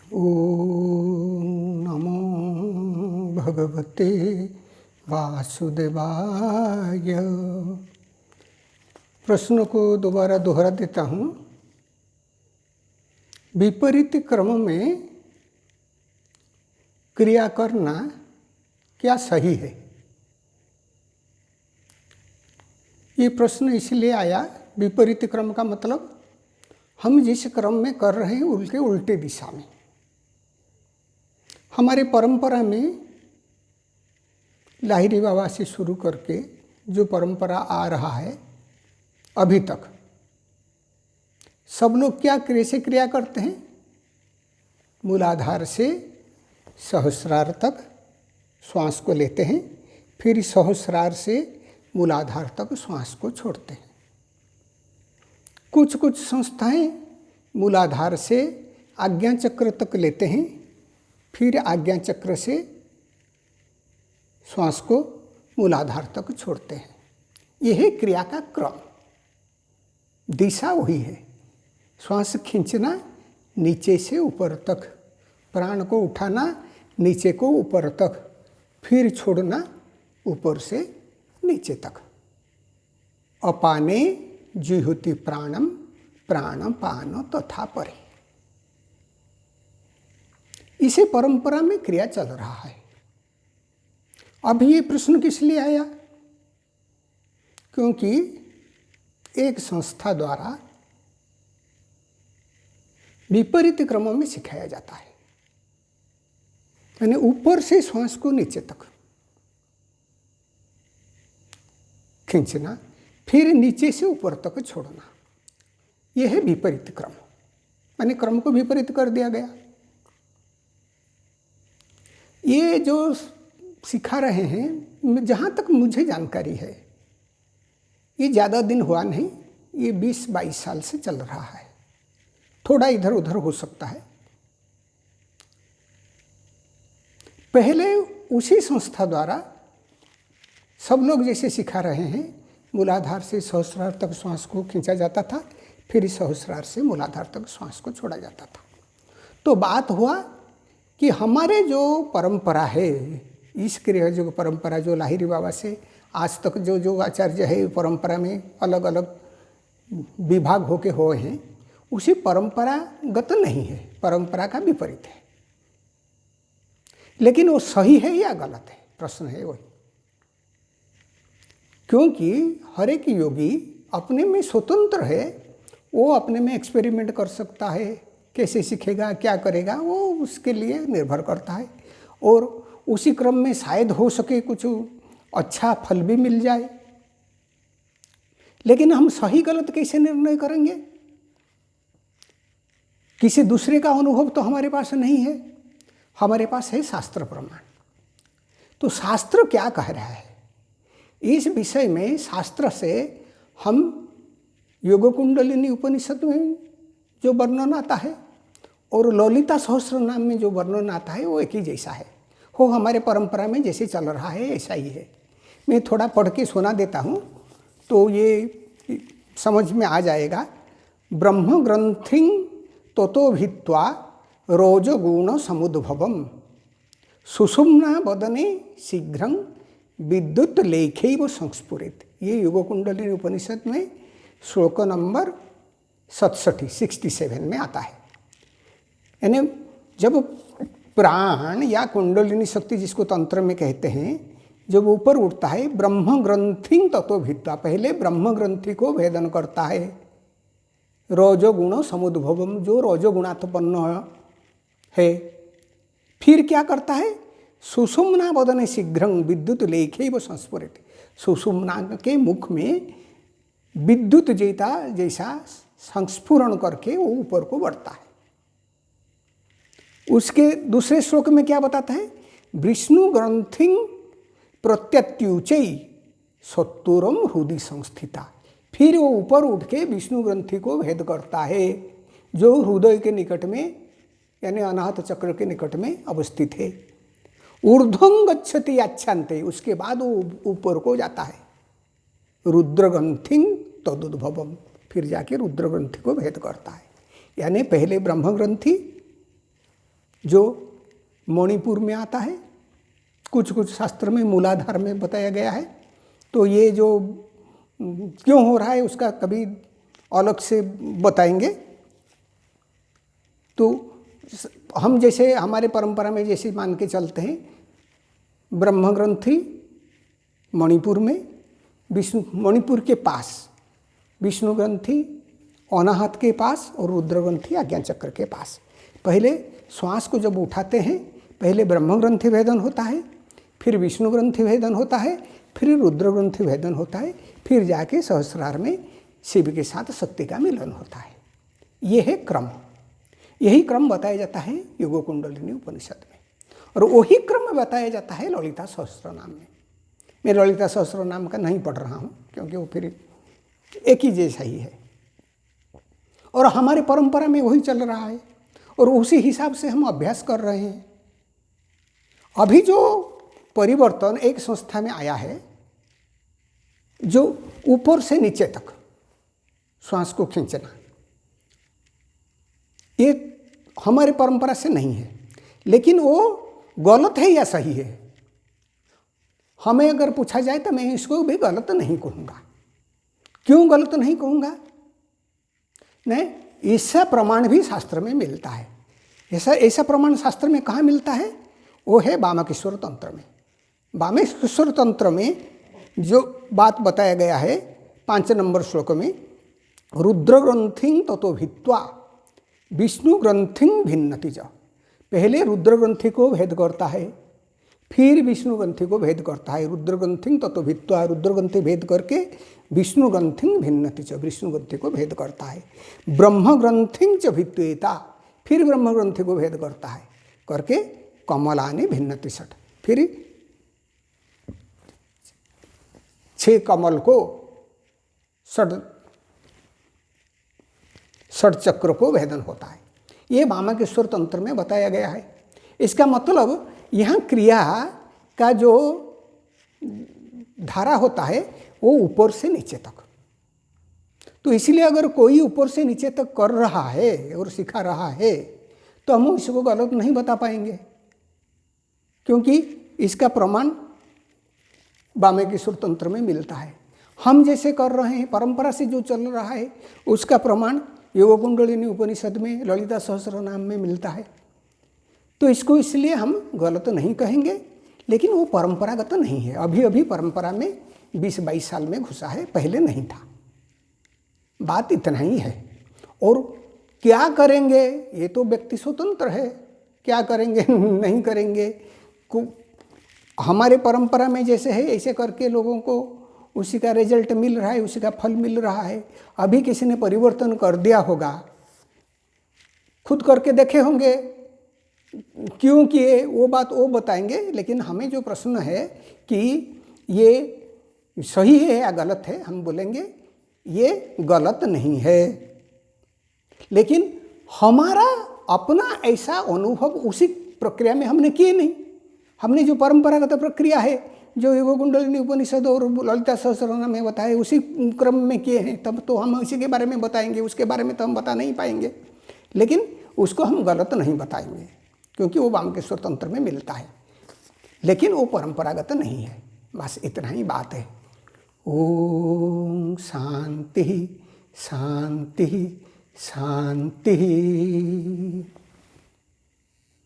ओम नमो भगवते वासुदेवाय। प्रश्न को दोबारा दोहरा देता हूँ। विपरीत क्रम में क्रिया करना क्या सही है? ये प्रश्न इसलिए आया, विपरीत क्रम का मतलब हम जिस क्रम में कर रहे हैं उनके उल्टे दिशा में। हमारे परंपरा में लाहिरी बाबा से शुरू करके जो परंपरा आ रहा है अभी तक, सब लोग क्या कैसे क्रिया करते हैं? मूलाधार से सहस्रार तक श्वास को लेते हैं, फिर सहस्रार से मूलाधार तक श्वास को छोड़ते हैं। कुछ कुछ संस्थाएं मूलाधार से आज्ञा चक्र तक लेते हैं, फिर आज्ञा चक्र से श्वास को मूलाधार तक छोड़ते हैं। यह है क्रिया का क्रम। दिशा वही है, श्वास खींचना नीचे से ऊपर तक, प्राण को उठाना नीचे को ऊपर तक, फिर छोड़ना ऊपर से नीचे तक। अपाने जुहुति प्राणम प्राण पान तथा परे। इसे परंपरा में क्रिया चल रहा है। अभी ये प्रश्न किस लिए आया? क्योंकि एक संस्था द्वारा विपरीत क्रमों में सिखाया जाता है, यानी ऊपर से श्वास को नीचे तक खींचना, फिर नीचे से ऊपर तक छोड़ना। यह है विपरीत क्रम, यानी क्रम को विपरीत कर दिया गया। ये जो सिखा रहे हैं, जहाँ तक मुझे जानकारी है, ये ज़्यादा दिन हुआ नहीं, ये 20-22 साल से चल रहा है। थोड़ा इधर उधर हो सकता है। पहले उसी संस्था द्वारा सब लोग जैसे सिखा रहे हैं, मूलाधार से सहस्रार तक श्वास को खींचा जाता था, फिर सहस्रार से मूलाधार तक श्वास को छोड़ा जाता था। तो बात हुआ कि हमारे जो परंपरा है, इस क्रिया जो परंपरा जो लाहिरी बाबा से आज तक जो आचार्य है परंपरा में अलग अलग विभाग होके हुए हैं, उसी परंपरागत नहीं है, परंपरा का विपरीत है। लेकिन वो सही है या गलत है, प्रश्न है वही। क्योंकि हर एक योगी अपने में स्वतंत्र है, वो अपने में एक्सपेरिमेंट कर सकता है। कैसे सीखेगा, क्या करेगा, वो उसके लिए निर्भर करता है। और उसी क्रम में शायद हो सके कुछ अच्छा फल भी मिल जाए। लेकिन हम सही गलत कैसे निर्णय करेंगे? किसी दूसरे का अनुभव तो हमारे पास नहीं है, हमारे पास है शास्त्र प्रमाण। तो शास्त्र क्या कह रहा है इस विषय में? शास्त्र से हम योग कुंडलिनी उपनिषद में जो वर्णन आता है और ललिता सहस्त्र नाम में जो वर्णन आता है, वो एक ही जैसा है। वो हमारे परंपरा में जैसे चल रहा है ऐसा ही है। मैं थोड़ा पढ़ के सुना देता हूँ तो ये समझ में आ जाएगा। ब्रह्म ग्रंथिं ततो भित्वा रोजगुण समुद्भवम सुषुम्ना वदने शीघ्रं विद्युत लेखैव संस्फुरित। ये योग कुंडलिनी उपनिषद में श्लोक नंबर 67 में आता है। यानी जब प्राण या कुंडलिनी शक्ति, जिसको तंत्र में कहते हैं, जब ऊपर उठता है, ब्रह्म ग्रंथि ततो भित्वा, पहले ब्रह्म ग्रंथि को भेदन करता है। रजोगुण समुद्भवम, जो रजोगुणात्पन्न है, फिर क्या करता है? सुषुम्ना वदने शीघ्रं विद्युत लेखैव संस्फुरित। सुषुम्ना के मुख में विद्युत जैसा संस्फुरण करके वो ऊपर को बढ़ता है। उसके दूसरे श्लोक में क्या बताता है? विष्णु ग्रंथिं प्रत्यत्युचै सत्तुरम हृदय संस्थिता। फिर वो ऊपर उठ के विष्णु ग्रंथि को भेद करता है, जो हृदय के निकट में, यानी अनाहत चक्र के निकट में अवस्थित है। ऊर्ध्वं गच्छति अच्छान्ते, उसके बाद वो ऊपर को जाता है। रुद्र ग्रंथिं तदुद्भवम, फिर जाके रुद्र ग्रंथि को भेद करता है। यानी पहले ब्रह्म ग्रंथि, जो मणिपुर में आता है, कुछ कुछ शास्त्र में मूलाधार में बताया गया है। तो ये जो क्यों हो रहा है उसका कभी अलग से बताएंगे। तो हम जैसे हमारे परंपरा में जैसे मान के चलते हैं, ब्रह्म ग्रंथि मणिपुर में, विष्णु मणिपुर के पास, विष्णु ग्रंथि अनाहत के पास और रुद्र ग्रंथि आज्ञा चक्र के पास। पहले श्वास को जब उठाते हैं, पहले ब्रह्म ग्रंथि भेदन होता है, फिर विष्णु ग्रंथि भेदन होता है, फिर रुद्र ग्रंथि भेदन होता है, फिर जाके सहस्रार में शिव के साथ शक्ति का मिलन होता है। ये है क्रम। यही क्रम बताया जाता है योग कुंडलिनी उपनिषद में, और वही क्रम बताया जाता है ललिता सहस्त्रनाम में। मैं ललिता सहस्त्रनाम का नहीं पढ़ रहा हूँ क्योंकि वो फिर एक ही जैसा ही है, और हमारे परंपरा में वही चल रहा है और उसी हिसाब से हम अभ्यास कर रहे हैं। अभी जो परिवर्तन एक संस्था में आया है, जो ऊपर से नीचे तक श्वास को खींचना, ये हमारे परंपरा से नहीं है, लेकिन वो गलत है या सही है, हमें अगर पूछा जाए तो मैं इसको भी गलत नहीं कहूँगा। क्यों गलत नहीं कहूँगा? नहीं, ऐसा प्रमाण भी शास्त्र में मिलता है। ऐसा प्रमाण शास्त्र में कहाँ मिलता है? वो है वामकेश्वर तंत्र में। वामकेश्वर तंत्र में जो बात बताया गया है 5 नंबर श्लोक में, रुद्र ग्रंथिं ततो भित्वा विष्णु ग्रंथिं भिन्नति च। पहले रुद्र ग्रंथि को भेद करता है, फिर विष्णु ग्रंथि को भेद करता है। रुद्र ग्रंथिं ततो भित्वा, रुद्र ग्रंथि भेद करके विष्णु ग्रंथिं भिन्नति च, विष्णु ग्रंथि को भेद करता है। ब्रह्म ग्रंथिं च भित्वेता, फिर ब्रह्म ग्रंथि को भेद करता है, करके कमलानि भिन्नति षट्, फिर 6 कमल को षट चक्र को भेदन होता है। ये वामकेश्वर तंत्र में बताया गया है। इसका मतलब यहाँ क्रिया का जो धारा होता है वो ऊपर से नीचे तक। तो इसलिए अगर कोई ऊपर से नीचे तक कर रहा है और सिखा रहा है तो हम इसको गलत नहीं बता पाएंगे, क्योंकि इसका प्रमाण वामकेश्वर तंत्र में मिलता है। हम जैसे कर रहे हैं, परंपरा से जो चल रहा है, उसका प्रमाण योग कुंडलिनी उपनिषद में ललिता सहस्त्रनाम में मिलता है। तो इसको इसलिए हम गलत नहीं कहेंगे, लेकिन वो परंपरागत नहीं है। अभी अभी परंपरा में 20-22 साल में घुसा है, पहले नहीं था। बात इतना ही है। और क्या करेंगे ये तो व्यक्ति स्वतंत्र है, क्या करेंगे नहीं करेंगे। हमारे परंपरा में जैसे है ऐसे करके लोगों को उसी का रिजल्ट मिल रहा है, उसी का फल मिल रहा है। अभी किसी ने परिवर्तन कर दिया होगा, खुद करके देखे होंगे, क्यों किए वो बात वो बताएंगे। लेकिन हमें जो प्रश्न है कि ये सही है या गलत है, हम बोलेंगे ये गलत नहीं है, लेकिन हमारा अपना ऐसा अनुभव उसी प्रक्रिया में हमने किए नहीं। हमने जो परंपरागत प्रक्रिया है, जो योग कुंडलिनी उपनिषद और ललिता सहस्त्रनाम में बताए, उसी क्रम में किए हैं, तब तो हम उसी के बारे में बताएंगे। उसके बारे में तो हम बता नहीं पाएंगे, लेकिन उसको हम गलत नहीं बताएंगे, क्योंकि वो वामकेश्वर तंत्र में मिलता है, लेकिन वो परंपरागत नहीं है। बस इतना ही बात है। ओम शांति शांति शांति।